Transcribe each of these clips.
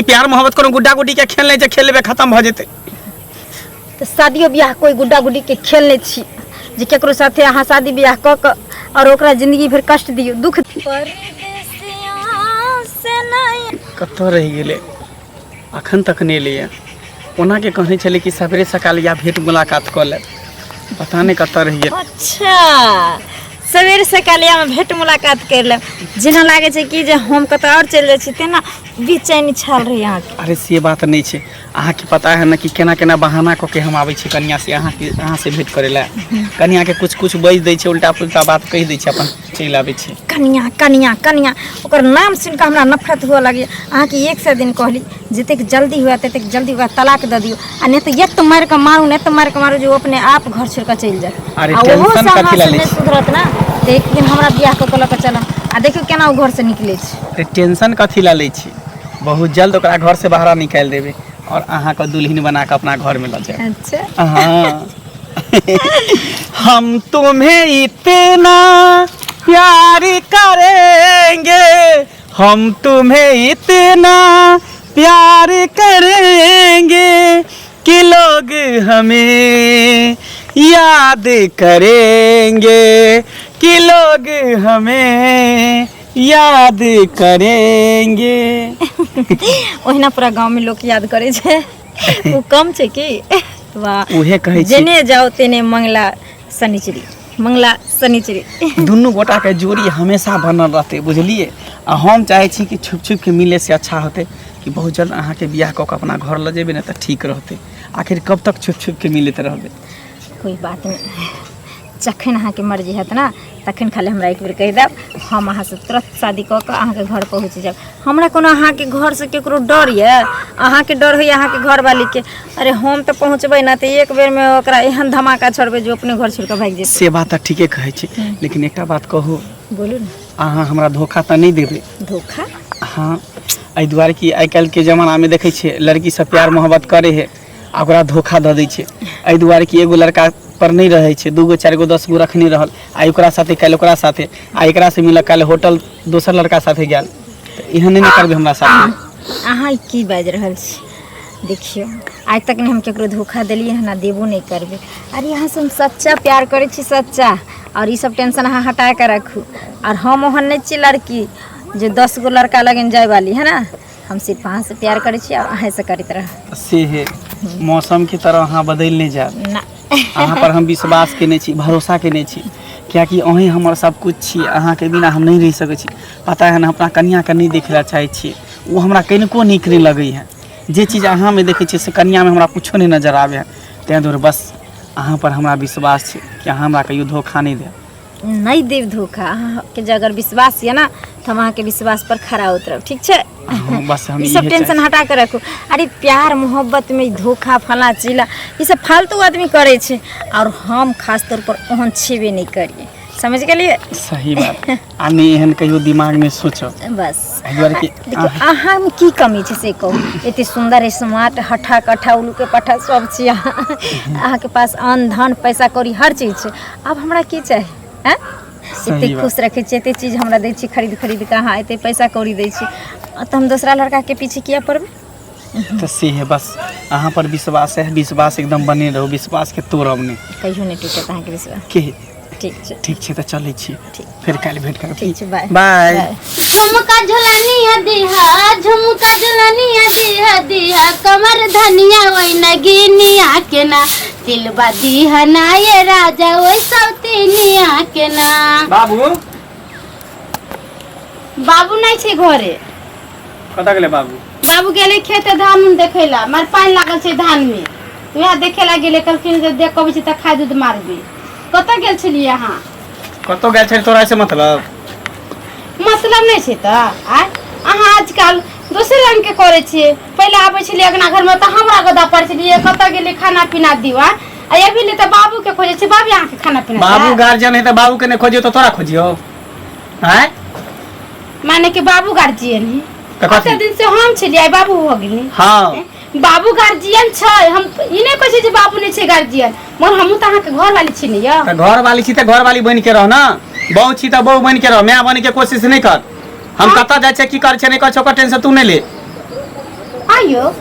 प्यार मोहब्बत करो गुड्डा गुड्डी के खेल ले खेलबे खत्म भ जेते। तो शादियो ब्याह कोई गुड्डा गुड्डी के खेल ले छी जे केकरो साथे अहाँ शादी ब्याह क के और ओकरा जिंदगी भर कष्ट दियो दुख कत रह गेले अखन तक नहीं लिए ओना के कहने चले कि सवेरे सकाल या भेंट मुलाकात कर ले पता नहीं कत रह गेल। अच्छा सवेरे सकालिया में भेंट मुलाकात कर ले जेना लागे छै कि जे हम कत और चल जाय छी तेना बेचैनी छाल रही यहाँ के। अरे से बात नहीं छे अहाँ के पता है ना कि केना केना बहाना क के हम आवे छी कन्या से अहाँ से भेंट करे ला कन्या के कुछ बज दै छै उल्टा पुल्टा बात कह दै छै अपन चल आवे छै। कन्या कन्या कन्या ओकर नाम सुन के हमरा नफरत हुआ लगे। अहाँ के 100 दिन कहली जतेक जल्दी हुआ ततेक जल्दी हुआ तलाक द दियो आ नहीं तो ये तो मार के मारू नहीं तो मार के मारू जो अपने आप घर छोड़ के चल जाए। अरे टेंशन कथि ला ले सुधरत ना एक दिन हमरा बियाह क के ल के चल आ देखियो केना घर से निकले छै। अरे टेंशन कथि ला ले छी बहुत जल्द ओकरा घर से बाहर निकाल देबे और अहाँ का दुल्हन बना के अपना घर में ल जाए। अच्छा हाँ हम तुम्हें इतना प्यार करेंगे हम तुम्हें इतना प्यार करेंगे कि लोग हमें याद करेंगे कि लोग हमें याद करेंगे। ओहिना पूरा गांव में लोग याद करे छे वो कम छे कि वाह उहे कहै छी जेने जाओ तेने मंगला शनिचरी दुनू गोटा के जोड़ी हमेशा बनल रहते बुझलिए। आ हम चाहे छी कि छुप छुप के मिले से अच्छा होते कि बहुत जल्द अहाँ के बियाह क के अपना घर ल जेबे ना त ठीक रहते। आखिर कब तक छुप छुप के मिलते रहबे। कोई बात नहीं जखन अहाँ के मर्जी हैत ना तखन खाली हमरा एक बेर कह देब हम अहाँ से तुरंत शादी क के अहाँ के घर पहुँच जाब। हमरा कोनो अहाँ के घर से केकरो डर ये अहाँ के डर होइए अहाँ के घर वाली के। अरे हम तो पहुँचबे ना तो एक बेर में ओकरा एहन धमाका छोड़बे जो अपने घर छोड़ के भाग जेते। से बात त ठीके कहै छी लेकिन एकटा बात कहू बोलू ना अहाँ हमरा धोखा त नहीं देबे। धोखा हाँ एहि दुआरे कि आइ काल्हि के जमाना में देखे छिए लड़की सब प्यार मोहब्बत करे है आ ओकरा धोखा द दै छै। एहि दुआरे कि एगो लड़का पर नहीं रहे छे 2 गो 4 गो 10 गो रखनी रहल आ ओकरा साथे काल ओकरा साथे आ एकरा से मिल काल होटल दोसर लड़का साथे गेल एहन नहीं करबे हमरा साथे। अहाँ की बाज रहल छी देखियो आज तक ने हम केकरो धोखा देलिए ना देबो नहीं करबे। अरे यहाँ से हम सच्चा प्यार करे छी सच्चा और ये सब टेंशन अहाँ हटा के रखू। और हम ओहन नहीं छी लड़की जो 10 गो लड़का लगन जाए वाली है ना हम सिर्फ अहाँ से प्यार करे छी और अहाँ से करत रह से है मौसम की तरह अहाँ बदल नहीं जा ना अहाँ पर हम विश्वास केने छी भरोसा केने छी कियाकि अहीं हमर सब कुछ छी अहाँ के बिना हम नहीं रह सकै छी। पता है ना अपना कन्या के नहीं देखे ला चाहे छी वो हमरा कनिको नीक नहीं लगे है जे चीज अहाँ में देखे छी से कन्या में हमरा कुछो नहीं नजर आवे है। तै दुआरे बस अहाँ पर हमरा विश्वास छै कि अहाँ हमरा कहियो धोखा नहीं दे नहीं देव धोखा। अहाँ के जे अगर विश्वास है ना तो हम अहाँ के विश्वास पर खरा उतरब ठीक छै। बस हम ये सब टेंशन हटा के रखू। अरे प्यार मोहब्बत में धोखा फला चिला ये सब फालतू आदमी करे छे और हम खास तौर पर ओहन छेबे नहीं करिए समझ गेलिए। सही बात आने एहन कहियो दिमाग में सोचो बस देखियो अहाँ में की कमी छे से कहू एते सुंदर स्मार्ट हठा कठा उल्लू के पठा सब छी अहाँ के पास अन्न धन पैसा कौड़ी हर चीज छे। अब हमरा की चाही हैं इतने खुश रखे छी एते चीज हमरा दै छी खरीद खरीद के अहाँ एते पैसा कौड़ी दै छी तो हम दूसरा लड़का के पीछे किया पड़बे। तो से है बस अहाँ पर विश्वास है विश्वास एकदम बने रहो विश्वास के तोड़ब नहीं कहियो नहीं टूटत अहाँ के विश्वास के ठीक छे तो चले छी फिर काल भेंट करब। ठीक छे बाय बाय। झुमका झुलनिया दिहा झुमका झुलनिया दिहा कमर धनिया ओइ नगिनिया के ना दिलबा दिहा ना ये राजा ओइ सौतिनिया के ना। बाबू बाबू नहीं छे घरे कता गेले बाबू बाबू गेले खेते धान देखैला मार पानी लागल छे धान में वह देखेला गेले कहलखिन जे देख कबै छी त खाय दूध मारबी कत गेल छलिए अहाँ कतो गेल छे तोरा से मतलब नहीं छे त अहाँ आजकल दूसरे रंग के करे छिए पहले आबै छलिए अगना घर में त हमरा गदा पड़ छलिए कत गेले खाना पीना दिवा आ अभी ले त बाबू के खोजे छे बाबू अहाँ के खाना पीना बाबू गार्जियन है त बाबू के ने खोजियो तो तोरा खोजियो हैं माने के बाबू गार्जियन है कते दिन से हम छलिए बाबू हो गेली। हां बाबू गार्जियन छै हम ई नहीं कहै छी जे बाबू नहीं छै गार्जियन मोर हमहु त अहाँ के घर वाली छी नहीं त घर वाली छी त घर वाली बन के रह ना बहु छी त बहु बन के रह मैं बन के कोशिश नहीं कर हम कता जाय छै की कर छै नहीं कर छै ओकर टेंशन तू नहीं ले यो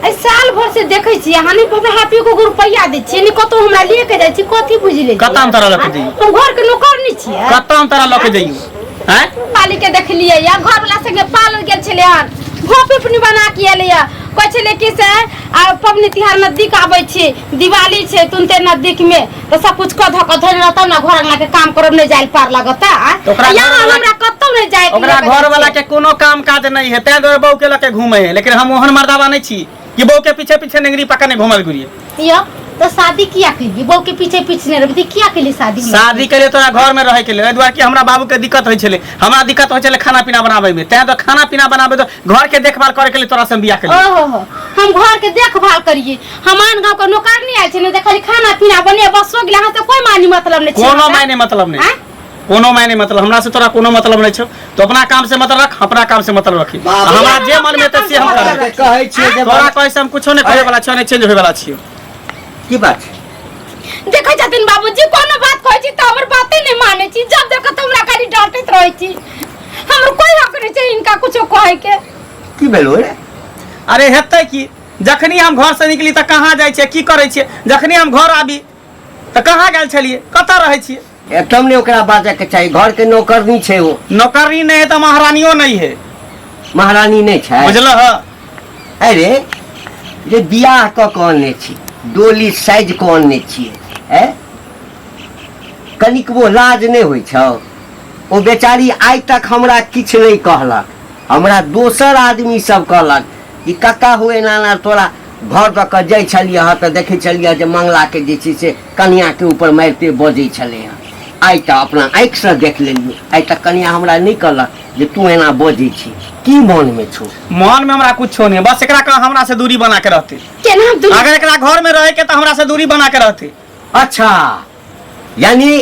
ए साल भर से देखै छी हानि पर हैप्पी को रुपैया दै छी, कतो हमरा लिए के जाय छी, कथि बुझले कतऽ हम तोरा लके दियौ, हम घर के नौकर नहीं छियै, कतऽ हम तोरा लके दियौ हैं? पाली के देखलिए या घर वाला संगे पाल गेल छले हन, भोपी अपनी बना के एले या, कहै छले कि से आ पबनी तिहार नजदीक आबै छी, दिवाली छै तुनते नजदीक में तो सब कुछ क धक धर रहता ना, घर अंगना के काम करब नहीं जाइल पार लगता यहाँ हमरा कतौ नहीं जाय के, ओकरा घर वाला के कोनो काम काज नहीं है, तै दोर बहू के लके घूमे है, लेकिन हम ओहन मर्दावा नहीं छी कि बहू के पीछे पीछे नेंगरी पकड़ने घूमल घुरिए। यो तो शादी किया करिए, बहू के पीछे पीछे नहीं रहबी, किया के लिए शादी शादी के लिए तोरा घर में रहे के लिए, दुआर कि हमरा बाबू के दिक्कत होय छले, हमरा दिक्कत होय छले खाना पीना बनावे में, तै तो खाना पीना बनावे तो घर के देखभाल करे के लिए तोरा से बियाह के लिए। ओहो हम घर के देखभाल करिए, हमान गांव के नौकर नहीं आइल छै, देखली खाना पीना बने बस हो गेल, हां से कोई मानी मतलब नहीं छै, कोनो मायने मतलब नहीं, कोनो मायने मतलब हमरा से तोरा कोनो मतलब नहीं छौ, तो अपना काम से मतलब रख, अपना काम से मतलब रखी, हमरा जे मन में त से हम करब, कहै छियै जे तोरा कहै से हम कुछो नहीं करे वाला छियो, नहीं चेंज होय वाला छियो। की बात देखै छथिन बाबूजी कोनो बात कहै छी त हमर बाते नहीं माने छी, जब देखो त हमरा खाली डांटैत रहै छी, हमर कोई हक नहीं छै इनका कुछो कहै के। की भेलो रे? अरे हेतै की, जखनी हम घर से निकली त कहाँ जाइ छियै, की करै छियै, जखनी हम घर आबी त कहाँ गेल छलिए, कतऽ रहै छियै, एकदम ने ओकरा बाजे के चाहिए, घर के नौकरनी छै वो, नौकरी नहीं है तो महारानियों नहीं है, महारानी नहीं छै, बुझलह? अरे जे बियाह क के आनने छी, डोली साइज के आनने छियै, हैं कनिक वो लाज नहीं होइ छौ? ओ बेचारी आइ तक हमरा किछ नहीं कहलक, हमरा दोसर आदमी सब कहलक कि कक्का हुए नाना तोरा घर दऽ कऽ जाइ छलियै हँ तऽ देखै छलियै जे मंगला के जे छै से कनिया के ऊपर मारिते बजै छलै हँ, आइ तऽ अपना आँखि से देख लेलियै, आइ तक कनिया हमरा नहीं कहलक जे तू एना बजै छी, की मन में छौ? मन में हमरा कुछो नहीं, बस एकरा कहा हमरा से दूरी बना के रहते, केना हम दूर अगर एकरा घर में रहे के तो हमरा से दूरी बना के रहते। अच्छा यानी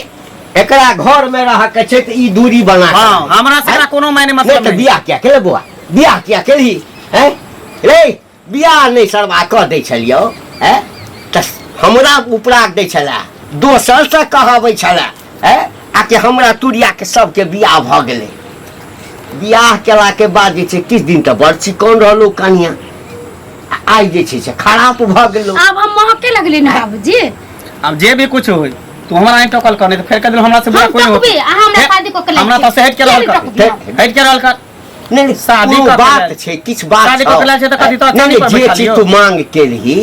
एकरा घर में रह के छै तऽ ई दूरी बना के हाँ, रहै। हमरा से एकरा कोनो मायने नहीं मतलब तो नहीं। बियाह क्या केले बुआ, बियाह क्या केली हैं? रे बियाह नहीं सरवा कह दै छलियो हैं, तऽ हमरा उपराग दै छलै, दोसर से कहबै छलै हैं, आ कि हमरा तुरिया के सबके बियाह भ गेलै, बियाह केला के बाद जे छै किछ दिन तऽ बड़ चिकन रहलो कनिया, आइ जे छै से खराब भ गेलो। अब हम महके लगली ना बाबूजी, अब जे भी कुछ होई तू हमरा नहीं टोकल कर, नहीं तो फिर कह हमरा से बुरा हम कोई नहीं टोकबे, होता, हमरा शादी को के हमरा तो से हट के रहल कर, हट के रहल कर, नहीं नहीं शादी कोनो कऽ के बात लेल। छै, किछ बात शादी छौ। कऽ के लेल छै तऽ कथी तऽ नहीं नहीं पर जे बैठा चीज लियौ। तू मांग केलही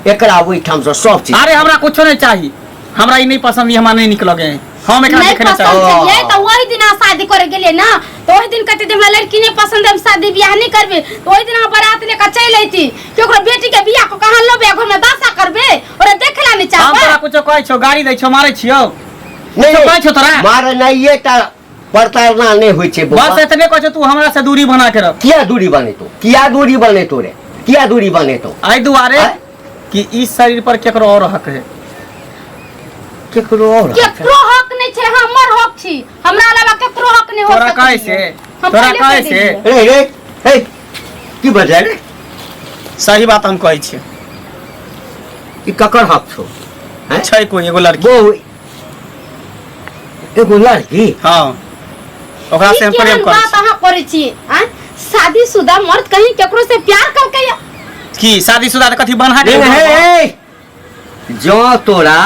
एकरा ओहिठाम से सब चीज। अरे हमरा कुछो नहीं चाहिए, हमरा ई नहीं पसंद, ई हमरा नहीं निक लगे, हम एकरा नहीं देखे नहीं पसंद चाहब। छलिए तो वही दिन अहाँ शादी करे गेलिए ना, तो वही दिन कहते हमरा लड़की नहीं पसंद है, हम शादी बियाह नहीं करबे, तो वही दिन हम बारात लेकर चल अइती कि ओकरा बेटी के बियाह को कहां लेबे, घर में दासा करबे और देखला नहीं हम तोरा चाहबे। कुछो कहै छौ, गाड़ी दै छौ, मारै छियौ, नहीं कहै छौ तोरा, मारे नहीं ये ता प्रताड़ना नहीं होइ छै बस बस। एतने कहै छौ तू हमरा से दूरी बना के रख, किया दूरी बने तो, किया दूरी बने तो रे, किया दूरी बने तो? आई दुआरे आय? कि इस शरीर पर केकरो और हक है, केकरो और केकरो हक नहीं छै, हमर हक छी, हमरा अलावा केकरो हक नहीं हो तोरा सकैए। कहै से, हम तोरा पहले कहै कह से, देलियै। रे रे हे की बजे रे, सही बात हम कहै छियै, ई ककर हक छौ हैं? छै कोई एगो लड़की, वो एगो लड़की, हाँ ओकरा से हम ई प्रेम केहन करै बात छी। अहाँ करै छियै? शादीशुदा मर्द कहीं केकरो से प्यार करके या की शादीशुदा त कथी बन्हा के जो तोरा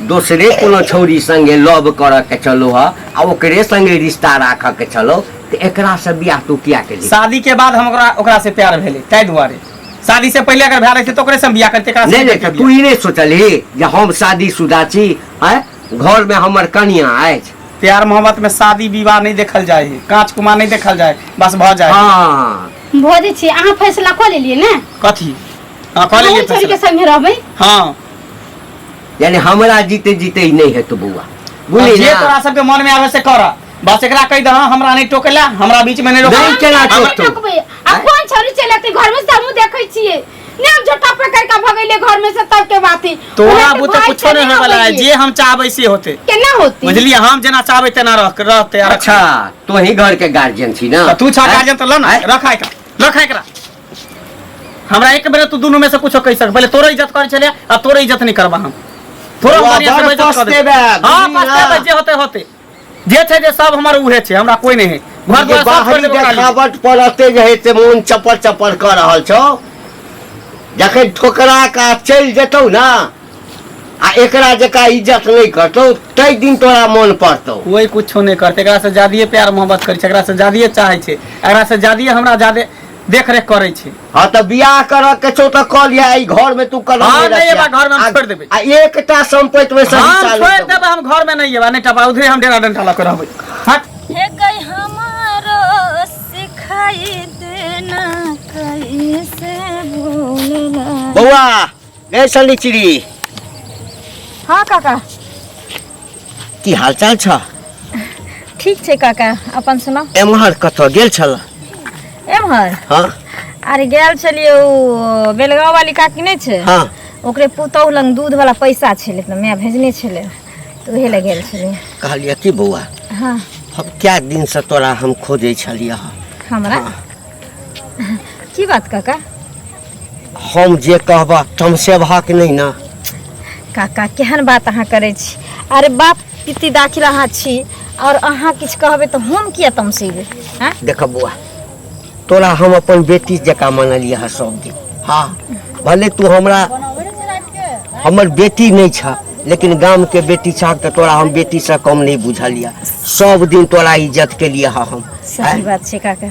दोसरे कोनो छौरी संगे लव कर के चलो ह आ ओकरे संगे रिश्ता राख के चलो तो एकरा से बियाह तू किया के ली? शादी के बाद हम ओकरा से प्यार भेले, ताहि दुआरे शादी से पहले अगर भए रहे तो ओकरे से हम बियाह करते, एकरा से नहीं करते नहीं तू ही नहीं सोचली जे हम शादीशुदा छी हैं, घर में हमर कनिया अछि। प्यार मोहब्बत में शादी विवाह नहीं देखल जाए है, कांच कुमार नहीं देखल जाए, बस भ जाए। हाँ भोजे छी, अहाँ फैसला कऽ लेलियै ने? कथी हाँ कह लेलिए छोरी के फैसला। संगे रहबै? हाँ यानी हमरा जीते जीते ही नहीं है तो बुआ बोली जे ना। तोरा सबके मन में आवे से कर, बस एकरा कह दह हमरा नहीं टोकेला, हमरा बीच में नहीं रोक। नहीं केना हम टोकतौ? टोकबै। आ कोन छोरी चलि एतै घर में से, हमहूँ देखै छियै ने, हम झोटा पकड़ के भगैले घर में से तब के बात है। तोरा बुते कुछो नहीं होय वाला है, जे हम चाहबै से होते, केना होती? बुझलिए, हम जेना चाहबै तेना रहते। अच्छा तो ही घर के गार्जियन छी ना? तू छा गार्जियन तो ल ना, हैं? रखा एकरा। हमरा एक बेर तू दोनों में से कुछो कह सक, पहले तोरो इज्जत करे चले आ तोरो इज्जत नहीं करबा हम, थोड़ा वाह, बढ़िया से बड़ इज्जत कर दे। पछतेबे, हां बुझली ना? पछतेबे, जे होते जे छै जे सब हमर उहे छै, हमरा कोई नहीं है। घर ये द्वार सब छोड़ बाहरी देबो काली। देखावट पड़ते जे है से मन चपर चपर कर रहल छौ जखन ठोकरा का चलि जेतौ ना आ एकरा जका इज्जत नहीं करतौ तै दिन तोरा मन पड़तौ। कोई कुछो नहीं करते, एकरा से ज्यादा प्यार मोहब्बत करे छै, एकरा से ज्यादा चाहे छै, एकरा से ज्यादा हमरा ज्यादा देख रेख करे छै। हाँ तो बियाह कर के छौ तो कह लिया ई घर में तू कर हाँ नहीं एबा घर में हम छोड़ देबे। आ एकटा संपत्ति में सब हम चालू छोड़ देबे, हम घर में नहीं एबा नहीं टपा उधरे हम डेरा डंडा लग रहबै। हट हे गई हमारो सिखाई देना कैसे भूलना। बौआ गए सलीचिड़ी हाँ काका की हालचाल छ? ठीक छै काका, अपन सुनाओ। एम्हर कतऽ गेल छल? एम्हर हाँ अरे गेल छलिए ओ बेलगांव वाली काकी नहीं छै, हाँ ओकरे पुतौह लंग दूध वाला पैसा छलै त मैं भेजने छलै तो उहे ले गेल छलिए। कहलिए कि बौआ हाँ हम क्या दिन से तोरा हम खोजे छलिए हमरा की बात काका? हम जे कहबा तमसेबहक नहीं ना। काका केहन बात अहाँ करे छी? अरे बाप पिति दाखिल अहाँ छी और अहाँ किछ कहबे तो हम किया तमसेबे? हैं देख बौआ तोरा हम अपन बेटी जका मानलिए है सब दिन। हाँ भले तू हमरा हमर बेटी नहीं छ लेकिन गांव के बेटी छ तो तोरा हम बेटी से कम नहीं बुझलिए। सब दिन तोरा इज्जत के लिए हम। सही बात छै काका,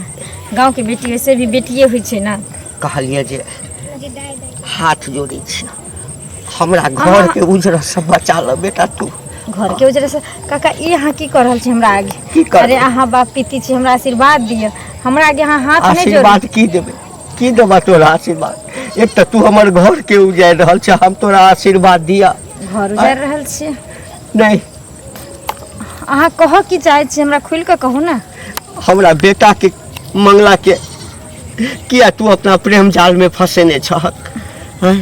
गांव के बेटी वैसे भी बेटिए होइ छै ना। कहलिए जे हाथ जोड़ी छी हमरा घर के उजरा से बचा ल बेटा तू। घर के वजह से काका ये अहाँ की कर रहल छी हमरा आगे? की कर? अरे अहाँ बाप पिति छी, हमरा आशीर्वाद दिय, हमरा आगे अहाँ हाथ नहीं जोड़ू। आशीर्वाद की देबे? की देबा तोरा आशीर्वाद? एक तो तू हमर घर के उजाड़ रहल छ, हम तोरा आशीर्वाद दिया? घर उजाड़ रहल छी? नहीं अहाँ कहो की चाहे छी, हमरा खुल के कहू ना। हमरा बेटा के मंगला के किया तू अपना प्रेम जाल में फंसेने छहक? हैं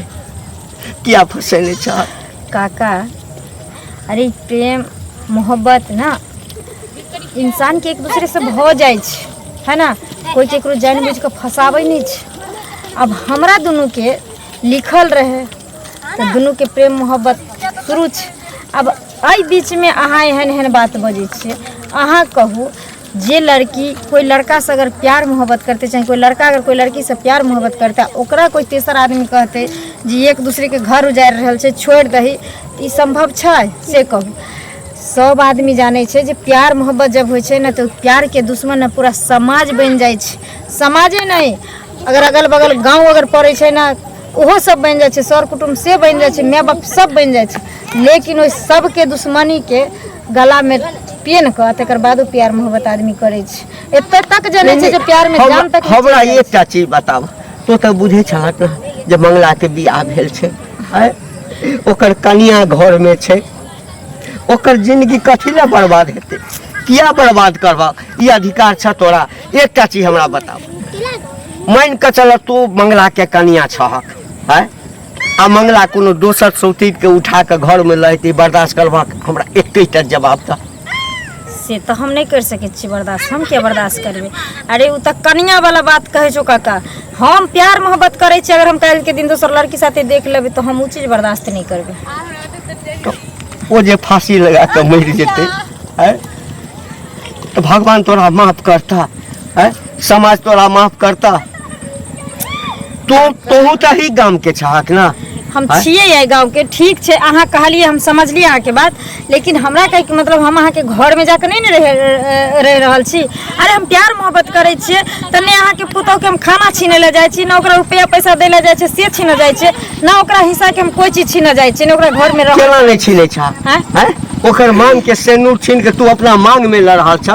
किया फंसेने छहक? काका अरे प्रेम मोहब्बत ना इंसान के एक दूसरे से भ जाए छै, है ना, कोई केकरो जानबूझ के फसाबै नहीं छै। अब हमरा दुनू के लिखल रहे तो दुनू के प्रेम मोहब्बत शुरू छै। अब एहि बीच में अहाँ एहन एहन बात बजै छियै। अहाँ कहू जे लड़की कोई लड़का से अगर प्यार मोहब्बत करते, चाहे कोई लड़का अगर कोई लड़की से प्यार मोहब्बत करता, ओकरा कोई तेसर आदमी कहते जे एक दूसरे के घर उजाड़ रहल छै छोड़ दही, ई संभव छै? से कहू। सब आदमी जाने छै जे प्यार मोहब्बत जब होइ छै ना तो प्यार के दुश्मन ना पूरा समाज बन जाइ छै। समाजे नहीं अगर अगल बगल गांव अगर पड़े छै ना ओहो सब बन जाइ छै, सर कुटुम्ब से बन जाइ छै, माय बाप सब बन जाइ छै। लेकिन ओहि सबके दुश्मनी के गला में पेन के तकर बादो प्यार मोहब्बत आदमी करे छै। एते तक जाने छै जे प्यार में जान तक। हमरा एकटा चीज बताब, तो तो बुझे छलक ना जे मंगला के बियाह भेल छै, ओकर कनिया घर में छै, ओकर जिंदगी कथी ले बर्बाद हेतै? किया बर्बाद करबा? ई अधिकार छ तोरा? एकटा चीज हमरा बताब, मान के चल तू मंगला के कनिया छहक, है आ मंगला कोनो दोसर सौतीन के उठा के घर में लैती, बर्दाश्त करबा? हमरा एकटा जवाब द। से तो हम नहीं कर सके छी बर्दाश्त, हम क्या बर्दाश्त करबे? अरे उ तक कनिया वाला बात कहे छो काका, हम प्यार मोहब्बत करे छी, अगर हम कल के दिन दोसर लड़की साथे देख लेबे तो हम उ चीज बर्दाश्त नहीं करबे। तो वो जे फांसी लगा के मर जेते, है तो भगवान तोरा माफ करता, है समाज तोरा माफ करता? तोहू तो ही गांव के छहक ना? हम छिए ये गांव के, ठीक छे अहाँ कहलिए, हम समझलिए अहाँ के बात, लेकिन हमरा कहे के मतलब हम अहाँ के घर में जाके नहीं रह रहल छी। अरे हम प्यार मोहब्बत करे छिए तने अहाँ के पुतौ के हम खाना छीने ले जाय छी, ना ओकरा रुपया पैसा दे ले जाय छै से छीने जाय छै, ना ओकरा हिस्सा के हम कोई चीज छीने जाय छै, ना ओकरा घर में रह। केना नहीं छीने छ? हैं ओकर मांग के सेनूर छीन के तू अपना मांग में ल रहल छ,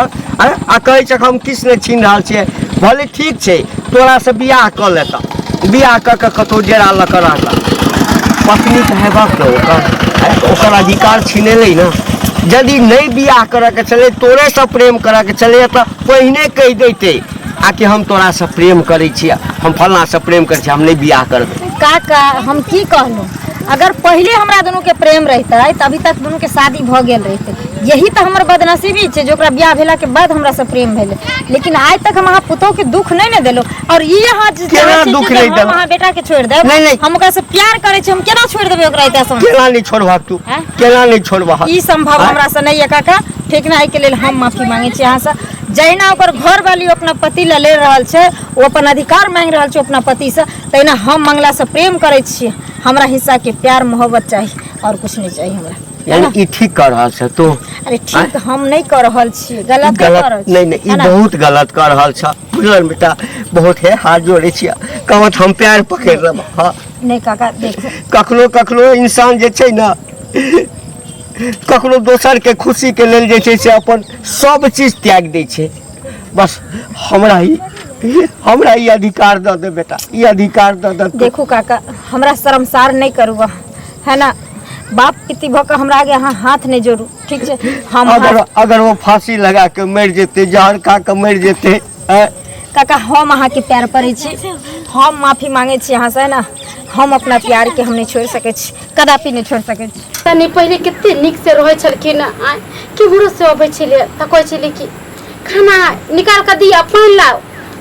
आ कहे छ हम किस ने छीन रहल छिए? भले ठीक छै तोरा से बियाह क लेता, बियाह क के कतौ डेरा ल कर रहता, पत्नी कहबाक न ओकर अधिकार छीने ले ना। यदि नहीं बियाह करे के चले, तोरे से प्रेम करे के चले तो पहिने कह देते आकि हम तोरा से प्रेम करे छियै, हम फलना से प्रेम करे छी, हम नहीं बियाह करबे। काका हम की कहलूँ, अगर पहले हमरा दोनों के प्रेम रहते तभी तक दोनों के शादी भ गेल रहते। यही तो हमर बदनसीबी छै जो ओकरा बियाह भेला के बाद हमरा से प्रेम भेले, लेकिन आज तक हम अहाँ पुतौ के दुख नहीं ने देलो। और ई अहाँ केना दुख नहीं देलो? हम बेटा के छोड़ देब? नहीं, हम ओकरा से प्यार करे छी, हम केना छोड़ देबे ओकरा? इतना समय केना नहीं छोड़बा तू? केना नहीं छोड़बा? ई संभव हमरा से नहीं है काका, ठीक ना? के लेल हम माफी मांगे छी अहाँ से। जहिना ओकर घर वाली अपना पति ला ले रहल छै, वो अपन अधिकार मांग रहल छै अपना पति से, तहिना हम मंगला से प्रेम करै छियै। हमरा हिस्सा के प्यार मोहब्बत चाहिए और कुछ नहीं चाहिए हमरा। यानी ई ठीक कर रहल छै तो? अरे ठीक हम नहीं कर रहल छियै, गलत कर रहल छियै। नहीं ई बहुत गलत कर रहल छ बुझल बेटा। बहुत है हाथ जोड़े छियै, कहत हम प्यार पकड़ लेब। हां नहीं काका देखो, कखनो कखनो इंसान जे छै ना, कखनो दोसर के खुशी के लेल जे छै से अपन सब चीज त्याग दै छै। बस हमरा ही अधिकार दे दे बेटा, ई अधिकार दे दे। देखो काका हमरा शर्मसार नहीं करूबा, है ना। बाप पिति भ के हमरा आगे अहाँ हाथ नहीं जोड़ू, ठीक छै। हम अगर वो फांसी लगा के मर जेते, जहर खा के मर जेते, काका हम अहाँ के प्यार पड़े छी, हम माफी मांगे छी अहाँ से, ना। हम अपना प्यार के हम नहीं छोड़ सके छी, कदापि नहीं छोड़ सके छी। तनी पहले कितने निक से रहे छलखिन, केहरो से अबै छले त कहै छले कि खाना निकाल के दिया, पानी लाओ।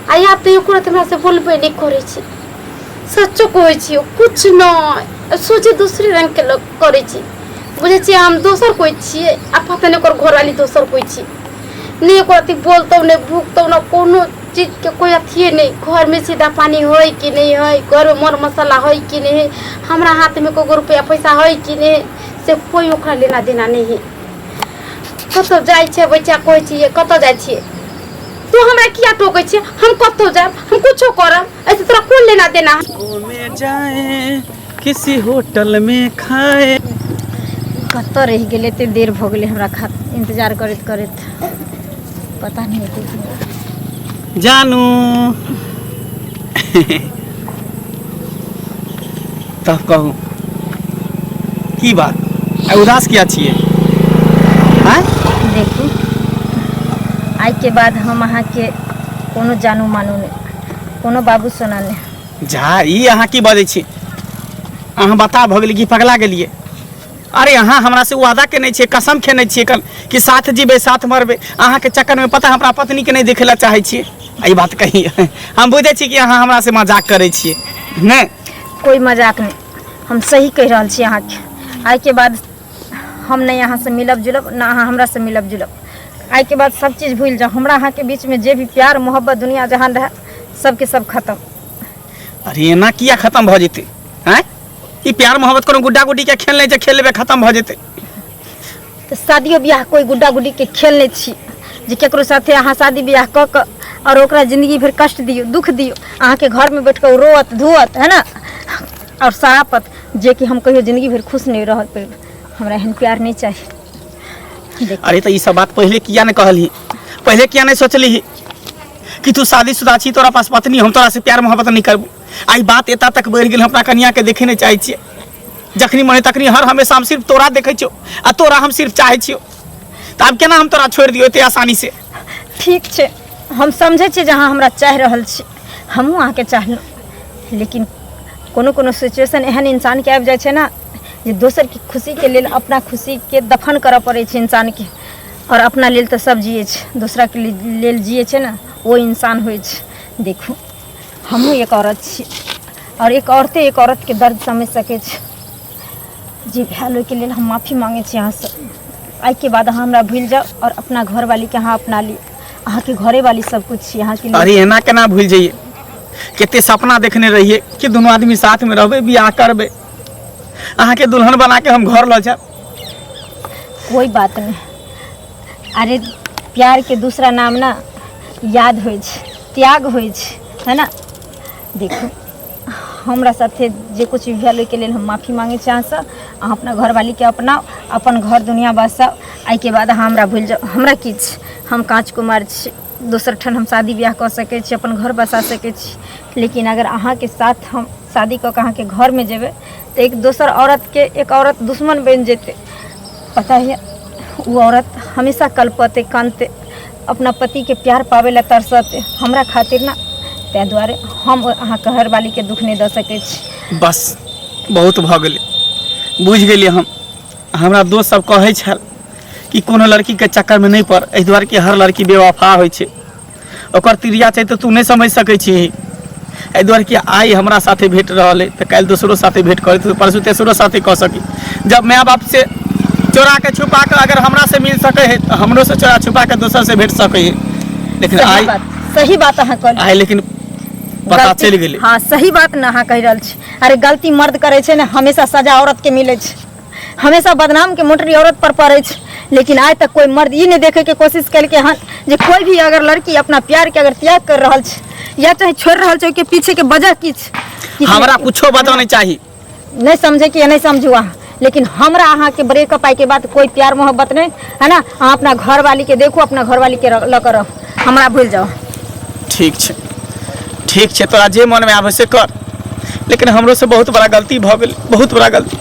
आया तो एको हमरा से बोलबे नहीं करे छी। सच्चो कहै छी, कुछ न सोचे दूसरे रंग के लोग करे छी। बुझे छी हम दोसर कोई छिए, आ पता नहीं कर घर वाली दोसर कोई छी। नहीं करती बोलतो नहीं भूखतो न, कोनो चीज के कोई अथिए नहीं। घर में सीधा पानी होई कि नहीं होई, घर में मर मसाला होई कि नहीं, हमरा हाथ में को रुपया पैसा होई कि नहीं, से कोई ओकरा लेना देना नहीं है। कतो जाय छे बच्चा कहै छिए कतो जाय छिए, तू हमरा किया टोकै छे? हम कतो जाब, हम कुछो करब, ऐसे तोरा कोन लेना देना? में जाए किसी होटल में खाए। कतो रह गेले, एते देर भ गेले हमरा खात इंतजार करत करत, पता नहीं होते जानू। तब कहूँ की बात उदास किया छिए? देखू आज के बाद हम अहाँ के कोनो जानू मानू नहीं, कोनो बाबू सोना नहीं। जा ई अहाँ की बजै छी? अहाँ बता भ गेली कि पगला गेलिए? अरे अहाँ हमरा से वादा केने छिए, कसम खेने छिए कि साथ जीबे साथ मरबे। अहाँ के चक्कर में पता हमरा पत्नी के नहीं देखे ला चाहे छिए। ई बात कही हम बुझे छी कि अहाँ हमरा से मजाक करे छिए। नहीं कोई मजाक नहीं, हम सही कह रहल छी अहाँ के। आज के बाद हम नहीं यहाँ से मिलब जुलब, ना अहाँ हमरा से मिलब जुलब। आज के बाद सब चीज़ भूल जाओ। हमरा अहाँ के बीच में जे भी प्यार मोहब्बत दुनिया जहान रहे, सबके सब खत्म। अरे एना किया खत्म भ जेते? हैं ई प्यार मोहब्बत कोनो गुड्डा गुड्डी के खेल नहीं, खेल लेबे खत्म भ जेते। तो शादियों ब्याह कोई गुड्डा गुड्डी के खेल नहीं छी, जे केकरो साथे अहाँ शादी ब्याह क के और ओकरा जिंदगी भर कष्ट दियो, दुख दियो। अहाँ के घर में बैठ के रोत धुअत, है ना, और सरापत, जे कि हम कहियो जिंदगी भर खुश नहीं रह पे। हमरा एहन प्यार नहीं चाहिए। अरे तो ये सब बात पहले किया नहीं कहली? पहले किया नहीं सोचली कि तू शादीशुदा छी, तोरा पास पत्नी, हम तोरा से प्यार मोहब्बत नहीं करबू? आई बात एता तक बढ़ गेल, अपना कन्या के देखे नहीं चाहे छिए। जखनी मने तखनी हर हमेशा हम सिर्फ तोरा देखे छियो, आ तोरा हम सिर्फ चाहे छियो। तो अब केना हम तोरा छोड़ दियो एते आसानी से? ठीक छे, हम समझे छे जहाँ हमरा चाह रहल छी, हमहूँ अहाँ के चाहलहुँ। लेकिन कोनो कोनो सिचुएशन एहन इंसान के आबि जाइ छै ना, जे दोसर की खुशी के लेल अपना खुशी के दफन करऽ पड़े छै इंसान के। और अपना लेल तो सब जिए छै, दूसरा के लेल जिए छै ना, वो इंसान होइ छै। देखू हमहूँ एक औरत छी, और एक औरते एक औरत के दर्द समझ सके छै। जे भेल ओहिके लेल हम माफ़ी मांगे छी अहाँ से। आज के बाद अहाँ हमरा भूल जाओ और अपना घर वाली के अहाँ अपना लियो। अहाँ के घरे वाली सब कुछ छी अहाँ के लिए। अरे एना केना भूल जाइए? केते सपना देखने रहिए कि दोनों आदमी साथ में रहबे, बियाह करबे, अहाँ के दुल्हन बना के हम घर ल जाब। कोई बात नहीं। अरे प्यार के दूसरा नाम ना याद होइ छै, त्याग होइ छै, है ना। देखो हमरा साथे जे कुछ भी भेल के लेल हम माफ़ी मांगे छी अहाँ से। अहाँ अपना घर वाली के अपनाओ, अपन घर दुनिया बसाओ। आई के बाद अहाँ हमरा भूल जाओ। हमरा की छै, हम कांच कुमार छी, दोसर ठन हम शादी ब्याह कर सके छी, अपन घर बसा सके छी। लेकिन अगर अहाँ के साथ हम शादी कऽ के अहाँ के घर में जेबे तो एक दोसर औरत के एक औरत दुश्मन बन जेते। पता है वो औरत हमेशा कल्पते कानते, अपना पति के प्यार पावे ला तरसते। हमरा खातिर ना, तै दुआरे हम अहाँ के घर वाली के दुख नहीं दे सके छी। बस बहुत भ गेलै, बुझ गेलिए हम। हमरा दोस्त सब कहै छल कि कोनो लड़की के चक्कर में नहीं पड़, एहि दुआरे कि हर लड़की बेवफा होइ छै, ओकर तिरिया छै तो तू नहीं समझ सकै छी। एहि दुआरे कि आई हमरा साथे भेट रहल है तो कल दोसरो साथे भेट करे, तो परसों तेसरो साथे कह सकी। जब माँ बाप से चोरा के छुपा के अगर हमरा से मिल सके है तो हमरो से चोरा छुपा के दोसर से भेट सके है। लेकिन सही आइ बात, सही बात अहाँ कहली। आइ लेकिन पता गलती- चलि गेलै। हाँ सही बात न अहाँ कहि रहल छी। अरे गलती मर्द करे छै ने, हमेशा सजा औरत के मिले छै, हमेशा बदनाम के मोटरी औरत पर पड़े छै। लेकिन आज तक कोई मर्द ये नहीं देखे के कोशिश करके हन जे कोई भी अगर लड़की अपना प्यार के अगर त्याग कर रहल छै या चाहे छोड़ रहल छै, के पीछे के वजह की छै हमरा कुछो बताओ नहीं चाहिए। नहीं समझे कि नहीं समझू अहाँ, लेकिन हमरा अहाँ के ब्रेकअप आए के बाद कोई प्यार मोहब्बत नहीं है ना। अहाँ अपना घर वाली के देखो, अपना घर वाली के लकर रहो, हमरा भूल जाओ। ठीक छै, ठीक छै, तोरा जे मन में आवे से कर। लेकिन हमरो से बहुत बड़ा गलती भ गेल, बहुत बड़ा गलती।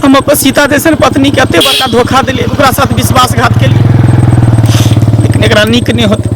हम अपन सीता जैसन पत्नी के एते बड़का धोखा दिलियै, ओकरा साथ विश्वासघात केलियै, लेकिन एकरा नीक नहीं होते।